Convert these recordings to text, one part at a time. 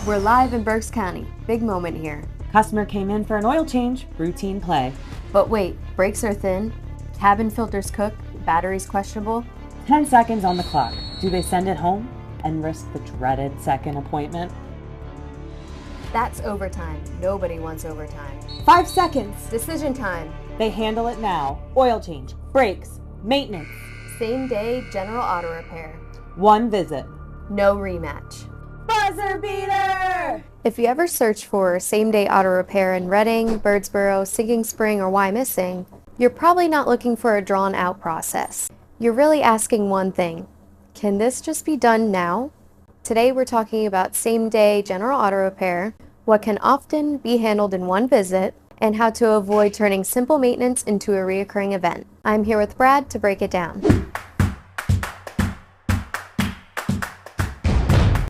We're live in Berks County. Big moment here. Customer came in for an oil change, routine play. But wait, brakes are thin, cabin filters cooked, batteries questionable. 10 seconds on the clock. Do they send it home and risk the dreaded second appointment? That's overtime. Nobody wants overtime. 5 seconds. Decision time. They handle it now. Oil change, brakes, maintenance. Same day general auto repair. 1 visit. No rematch. Buzzer beater! If you ever search for same-day auto repair in Redding, Birdsboro, Sinking Spring, or Wyomissing, you're probably not looking for a drawn-out process. You're really asking one thing. Can this just be done now? Today we're talking about same-day general auto repair, what can often be handled in 1 visit, and how to avoid turning simple maintenance into a reoccurring event. I'm here with Brad to break it down.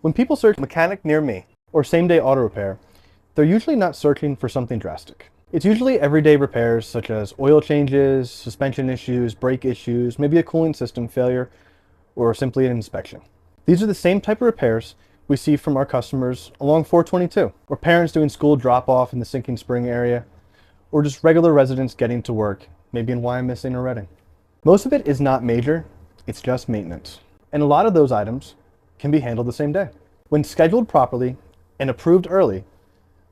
When people search mechanic near me or same-day auto repair, they're usually not searching for something drastic. It's usually everyday repairs such as oil changes, suspension issues, brake issues, maybe a cooling system failure, or simply an inspection. These are the same type of repairs we see from our customers along 422, or parents doing school drop-off in the Sinking Spring area, or just regular residents getting to work, maybe in Wyomissing or Redding. Most of it is not major, it's just maintenance. And a lot of those items can be handled the same day. When scheduled properly and approved early,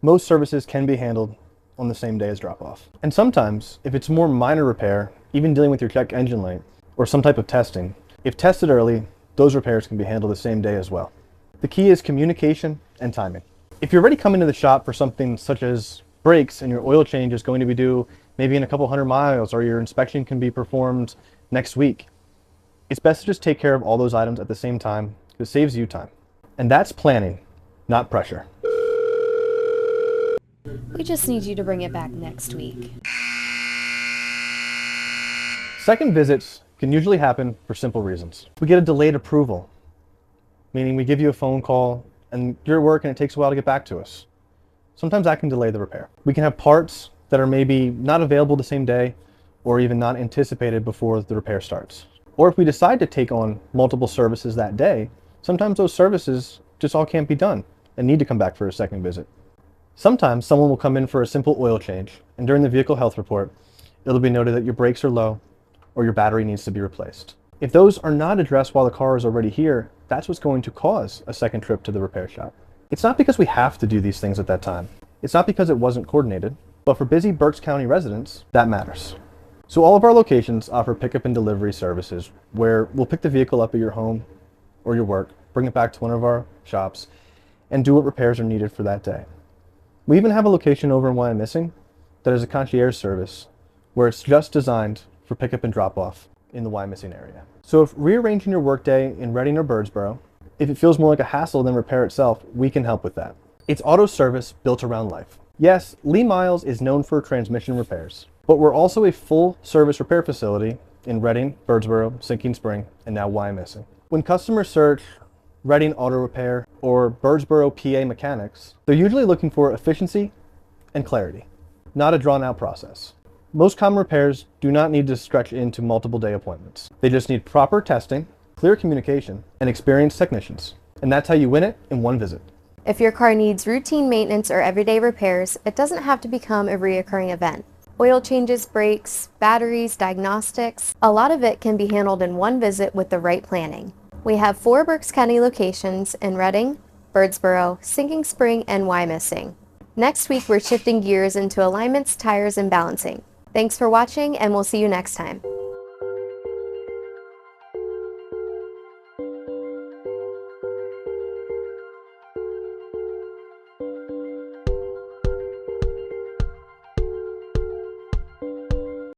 most services can be handled on the same day as drop-off. And sometimes, if it's more minor repair, even dealing with your check engine light or some type of testing, if tested early, those repairs can be handled the same day as well. The key is communication and timing. If you're already coming to the shop for something such as brakes and your oil change is going to be due maybe in a couple 100 miles, or your inspection can be performed next week, it's best to just take care of all those items at the same time. It saves you time. And that's planning, not pressure. We just need you to bring it back next week. Second visits can usually happen for simple reasons. We get a delayed approval, meaning we give you a phone call and you're at work and it takes a while to get back to us. Sometimes that can delay the repair. We can have parts that are maybe not available the same day or even not anticipated before the repair starts. Or if we decide to take on multiple services that day, sometimes those services just all can't be done and need to come back for a second visit. Sometimes someone will come in for a simple oil change, and during the vehicle health report, it'll be noted that your brakes are low or your battery needs to be replaced. If those are not addressed while the car is already here, that's what's going to cause a second trip to the repair shop. It's not because we have to do these things at that time. It's not because it wasn't coordinated, but for busy Berks County residents, that matters. So all of our locations offer pickup and delivery services where we'll pick the vehicle up at your home or your work, bring it back to one of our shops, and do what repairs are needed for that day. We even have a location over in Wyomissing that is a concierge service where it's just designed for pickup and drop-off in the Wyomissing area. So if rearranging your workday in Redding or Birdsboro, if it feels more like a hassle than repair itself, we can help with that. It's auto service built around life. Yes, Lee Miles is known for transmission repairs, but we're also a full service repair facility in Redding, Birdsboro, Sinking Spring, and now Wyomissing. When customers search Redding Auto Repair or Birdsboro PA Mechanics, they're usually looking for efficiency and clarity, not a drawn-out process. Most common repairs do not need to stretch into multiple day appointments. They just need proper testing, clear communication, and experienced technicians. And that's how you win it in 1 visit. If your car needs routine maintenance or everyday repairs, it doesn't have to become a reoccurring event. Oil changes, brakes, batteries, diagnostics, a lot of it can be handled in 1 visit with the right planning. We have 4 Berks County locations in Redding, Birdsboro, Sinking Spring, and Wyomissing. Next week, we're shifting gears into alignments, tires, and balancing. Thanks for watching, and we'll see you next time.